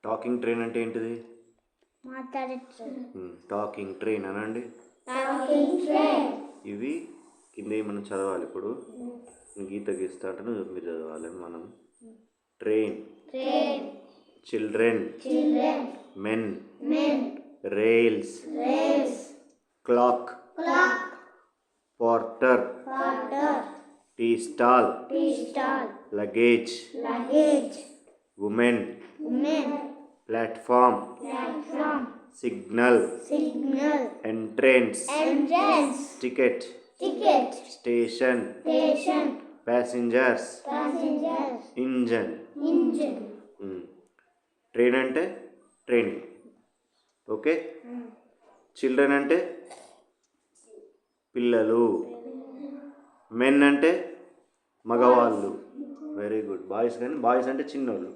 Talking train అంటే ఏంటిది? మాట్లాడే ట్రైన్. టాకింగ్ ట్రైన్ అనండి. Talking train. ఇవి కింద మనం చదవాలి. ఇప్పుడు గీత గీస్తా అంటే మీరు చదవాలి. మనం train, train, children, children, men, men, rails, rails, clock, clock, porter, porter, tea stall, tea stall, luggage, luggage, women, women, platform, platform, signal, signal, entrance, entrance, ticket, ticket, station, station, passengers, passengers, engine. Engine. Train అంటే training. Okay. Children అంటే పిల్లలు. Men అంటే మగవాళ్ళు. Very good. Boys కానీ boys అంటే చిన్నోళ్ళు.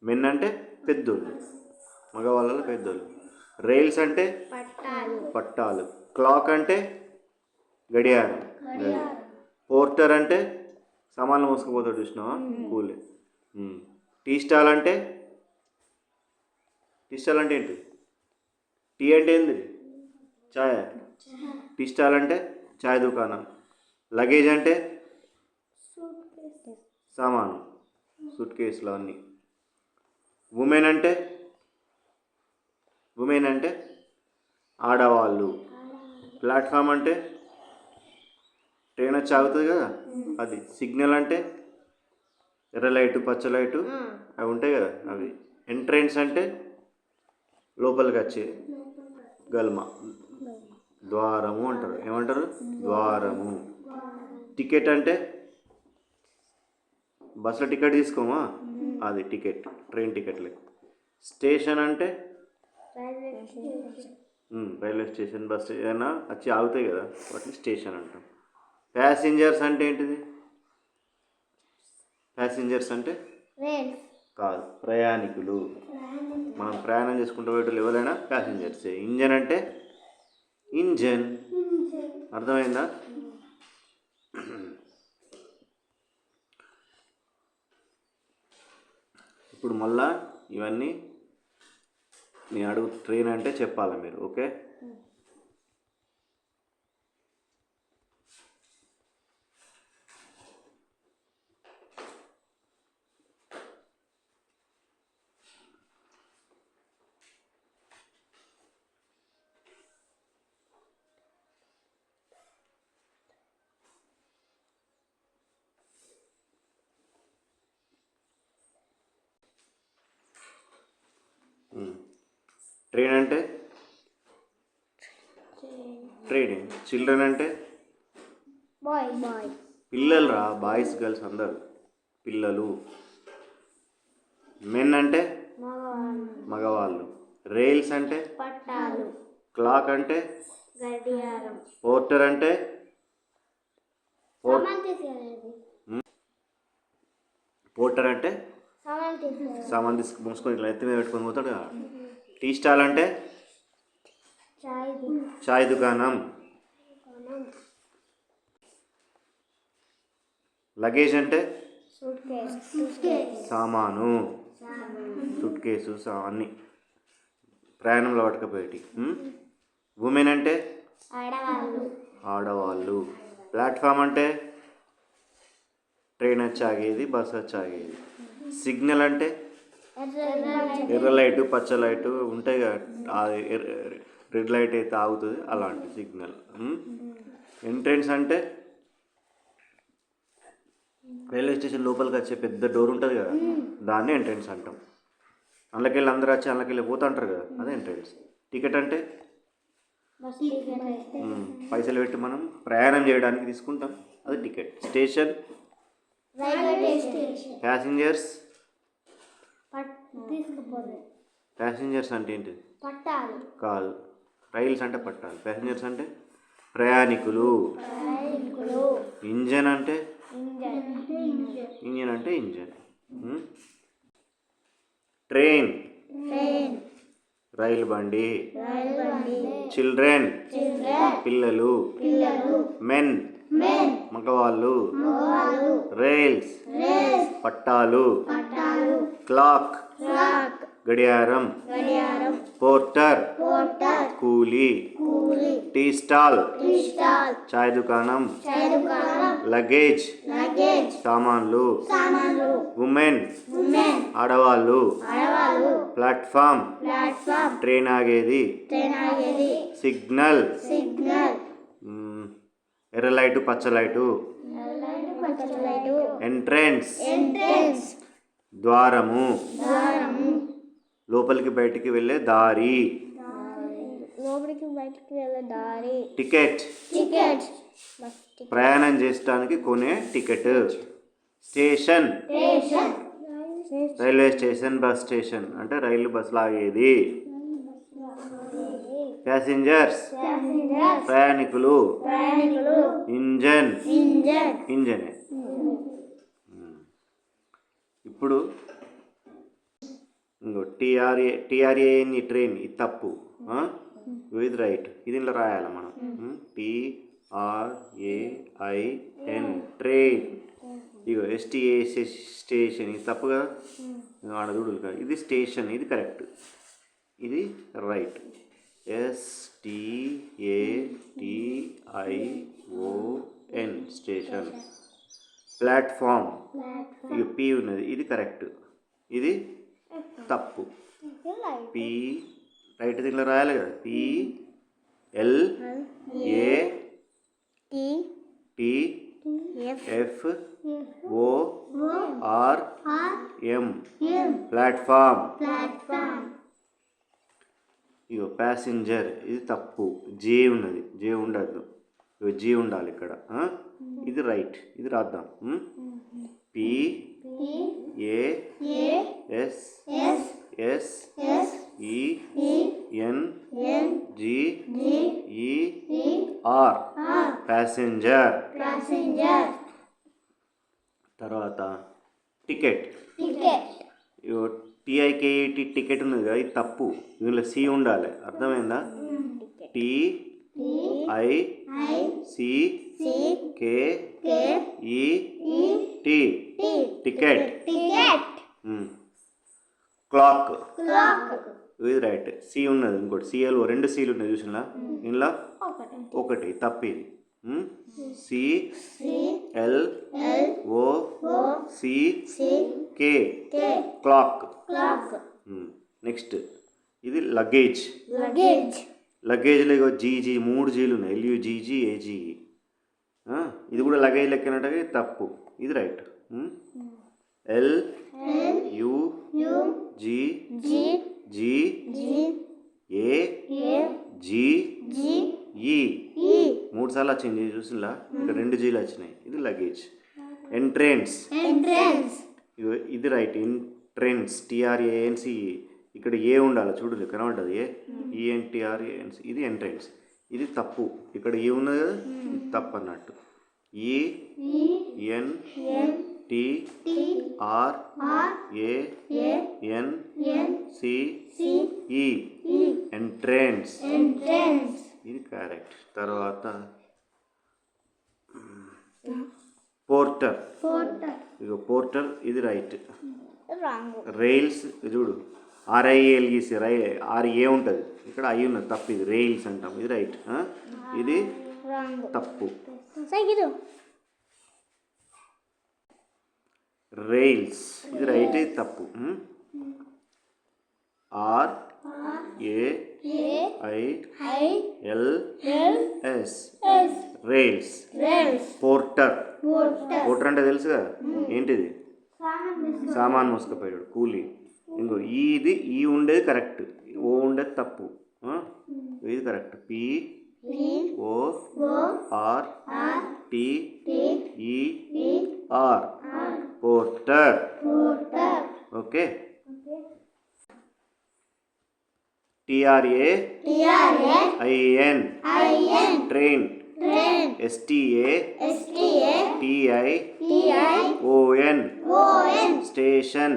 Men అంటే పెద్దోళ్ళు, మగవాళ్ళలో పెద్దోళ్ళు. రైల్స్ అంటే పట్టాలు, పట్టాలు. క్లాక్ అంటే గడియారం. పోర్టర్ అంటే సామాన్లు మోసుకుపోతాడు చూసినావా, కూలే. టీ స్టాల్ అంటే ఏంటి? టీ అంటే ఏంది? ఛాయ్. టీ స్టాల్ అంటే ఛాయ్ దుకాణం. లగేజ్ అంటే సామాను, సూట్ కేసులు అన్నీ. ఉమెన్ అంటే ఆడవాళ్ళు. ప్లాట్ఫామ్ అంటే ట్రైన్ వచ్చి ఆగుతుంది కదా, అది. సిగ్నల్ అంటే ఎర్ర లైటు, పచ్చ లైటు అవి ఉంటాయి కదా, అవి. ఎంట్రన్స్ అంటే లోపలికి వచ్చే గల్మ, ద్వారము అంటారు. ఏమంటారు? ద్వారము. టికెట్ అంటే బస్సులో టికెట్ తీసుకోమా, అది టికెట్, ట్రైన్ టికెట్లే. స్టేషన్ అంటే రైల్వే స్టేషన్, బస్ ఏదైనా వచ్చి ఆగుతాయి కదా, వాటిని స్టేషన్ అంటాం. ప్యాసింజర్స్ అంటే ఏంటిది? ప్యాసింజర్స్ అంటే కాదు, ప్రయాణికులు. మనం ప్రయాణం చేసుకుంటూ పోయేటోళ్ళు ఎవరైనా ప్యాసింజర్సే. ఇంజన్ అంటే ఇంజన్. అర్థమైందా? ఇప్పుడు మళ్ళా ఇవన్నీ నేను అడుగు. ట్రైన్ అంటే చెప్పాలా మీరు? ఓకే. ట్రైన్ అంటే ట్రైనింగ్. చిల్డ్రన్ అంటే పిల్లలు రా, బాయ్స్ గర్ల్స్ అందరు పిల్లలు. మెన్ అంటే మగవాళ్ళు. రైల్స్ అంటే పట్టాలు. క్లాక్ అంటే గడియారం. పోర్టర్ అంటే పోర్టర్ అంటే సామాన్ తీసుకు మోసుకొని ఇట్లా ఎత్తి మీద పెట్టుకొని పోతాడు కదా. టీ స్టాల్ అంటే చాయ్ దుకాణం. లగేజ్ అంటే సామాను, సూట్ కేసు, అన్నీ ప్రయాణంలో పట్టుకపోయేటి. ఉమెన్ అంటే ఆడవాళ్ళు. ప్లాట్ఫామ్ అంటే ట్రైన్ వచ్చి ఆగేది, బస్ వచ్చి ఆగేది. సిగ్నల్ అంటే ఎర్ర లైటు, పచ్చ లైటు ఉంటాయి కదా, రెడ్ లైట్ అయితే ఆగుతుంది, అలాంటి సిగ్నల్. ఎంట్రన్స్ అంటే రైల్వే స్టేషన్ లోపలికి వచ్చే పెద్ద డోర్ ఉంటుంది కదా, దాన్ని ఎంట్రన్స్ అంటాం. అందులోకెళ్ళి అందరూ వచ్చి అందులోకెళ్ళి పోతుంటారు కదా, అదే ఎంట్రన్స్. టికెట్ అంటే పైసలు పెట్టి మనం ప్రయాణం చేయడానికి తీసుకుంటాం, అది టికెట్. Station passengers. ప్యాసింజర్స్ అంటే ఏంటి? కాదు, రైల్స్ అంటే పట్టాలు. ప్యాసింజర్స్ అంటే ప్రయాణికులు. ఇంజన్ అంటే ఇంజన్. ట్రైన్ రైలు బండి. చిల్డ్రన్ పిల్లలు. మెన్ మగవాళ్ళు. రైల్స్ పట్టాలు. క్లాక్ క్లాక్ గడియారం, గడియారం పోర్టర్ పోర్టర్ కూలీ, కూలీ టీ స్టాల్ స్టాల్ చాయ్ దుకాణం, చాయ్ దుకాణం లగేజ్ లగేజ్ సామాన్లు, సామాన్లు ఉమెన్ ఉమెన్ ఆడవాళ్ళు, ఆడవాళ్ళు ప్లాట్ఫామ్ ప్లాట్ఫామ్ ట్రైన్ ఆగేది, ట్రైన్ ఆగేది సిగ్నల్ సిగ్నల్ ఎర్ర లైటు పచ్చ లైటు, పచ్చ లైటు ఎంట్రెన్స్ ఎంట్రన్స్ ద్వారము, ద్వారము లోపలికి బయటికి వెళ్ళే దారి, లోపలికి బయటికి వెళ్ళే దారి టికెట్ టికెట్ బస్ ప్రయాణం చేయడానికి కొనే ticket, station station railway station, bus station అంటే రైలు బస్సులు ఆగేది, ప్యాసింజర్స్ ప్యాసింజర్ ప్రయాణికులు, ప్రయాణికులు ఇంజన్ ఇంజన్ ఇంజనే. ఇప్పుడు ఇంకో టిఆర్ఏఎన్ ట్రైన్ ఇది తప్పు, ఇది రైట్, ఇది ఇంట్లో రాయాలి మనం. TRAIN ట్రైన్, ఇగో STA స్టేషన్ ఇది తప్పు కదా, ఆడ చూడాలి కదా, ఇది స్టేషన్ ఇది కరెక్ట్, ఇది రైట్. STATION station. ప్లాట్ఫామ్ ఇక P ఉన్నది ఇది కరెక్ట్, ఇది తప్పు. P రైట్ దీంట్లో రాయాలి కదా, PLATFORM ప్లాట్ఫామ్. ప్లాట్ఫామ్ ఇగో ప్యాసింజర్ ఇది తప్పు, J ఉన్నది, J ఉండద్దు, ఇగో G ఉండాలి ఇక్కడ, ఇది రైట్, ఇది రాద్దాం. PASSENGER passenger. ప్యాసింజర్ తర్వాత టికెట్, టికెట్ ఇగో TIKET టికెట్ ఉన్నది కదా, ఇది తప్పు, దీనిలో C ఉండాలి, అర్థమైందా? TICKET ticket. క్లాక్ క్లాక్ ఇది రైట్, C ఉన్నది, ఇంకోటి CLO రెండు Cలు ఉన్నాయి చూసినా, ఇందులో ఒకటి తప్పు, ఇది CLOCK క్లాక్. క్లాక్ నెక్స్ట్ ఇది లగేజ్, లగేజ్ లగేజ్లో ఇగో జీజీ మూడు జీలు ఉన్నాయి, LUGGAGE, ఇది కూడా లగేజ్ లెక్కనట్టుగా ఇది తప్పు, ఇది రైట్. LUGGAGE మూడు సార్లు వచ్చింది చూసిలా, ఇక్కడ రెండు జీలు వచ్చినాయి, ఇది లగేజ్. ఎంట్రెన్స్ ఎంట్రన్స్ ఇగో ఇది రైట్, ఎంట్రెన్స్ TRANC, ఇక్కడ ఏ ఉండాలి చూడు, కనబడ్డది ENTRANC, ఇది ఎంట్రెన్స్, ఇది తప్పు, ఇక్కడ ఏ ఉన్నది కదా, ఇది తప్పు అన్నట్టు. ENTRANCE ఎంట్రెన్స్, ఎంట్రన్స్ ఇది కరెక్ట్. తర్వాత పోర్టర్, పోర్టర్ ఇగో పోర్టర్ ఇది రైట్. రాంగ్ రైల్స్ చూడు, RILES RA ఉంటుంది, ఇక్కడ I ఉన్నది తప్పు, ఇది రైల్స్ అంటాం, ఇది రైట్, ఇది రాంగ్ తప్పు. సైకిల్ రైల్స్ ఇది రైట్, ఇది తప్పు. RAILS rails. Rails Porter, Porter Porter అంటే తెలుసు కదా, ఏంటిది, సామాన్ మోసుకపోయాడు కూలీ. ఇంకో ఇది ఈ ఉండేది కరెక్ట్, ఓ ఉండేది తప్పు, ఇది correct. PORTER Porter. Porter okay. TRAIN train. Train STATION station.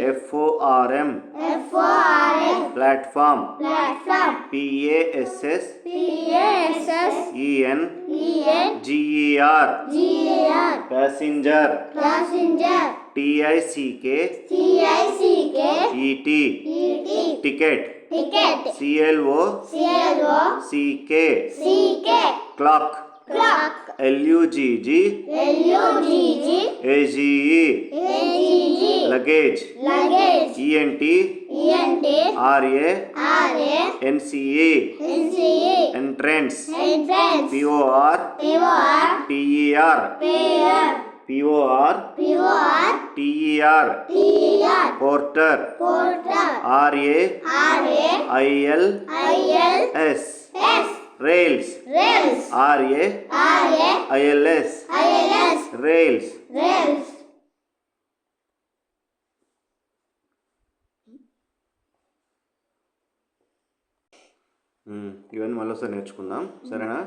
PLATFORM platform. Platform. PASS PASS. EN EN. GER. GER. Passenger. Passenger. TICK TICK. ET. ET. Ticket. Ticket. CLO CLO. CK CK. clock. Clock. LUGG LUGG. AGE AGG. luggage. Luggage. ENT ENT. RA RA. NCE NCE. entrance. Entrance. POR POR. TER POR. POR POR. TER TER. porter. Porter. RA RA. ILS S. rails. Rails. RA RA. ILS ILS. rails. Rails. ఇవన్నీ మళ్ళీ ఒకసారి నేర్చుకుందాం, సరేనా?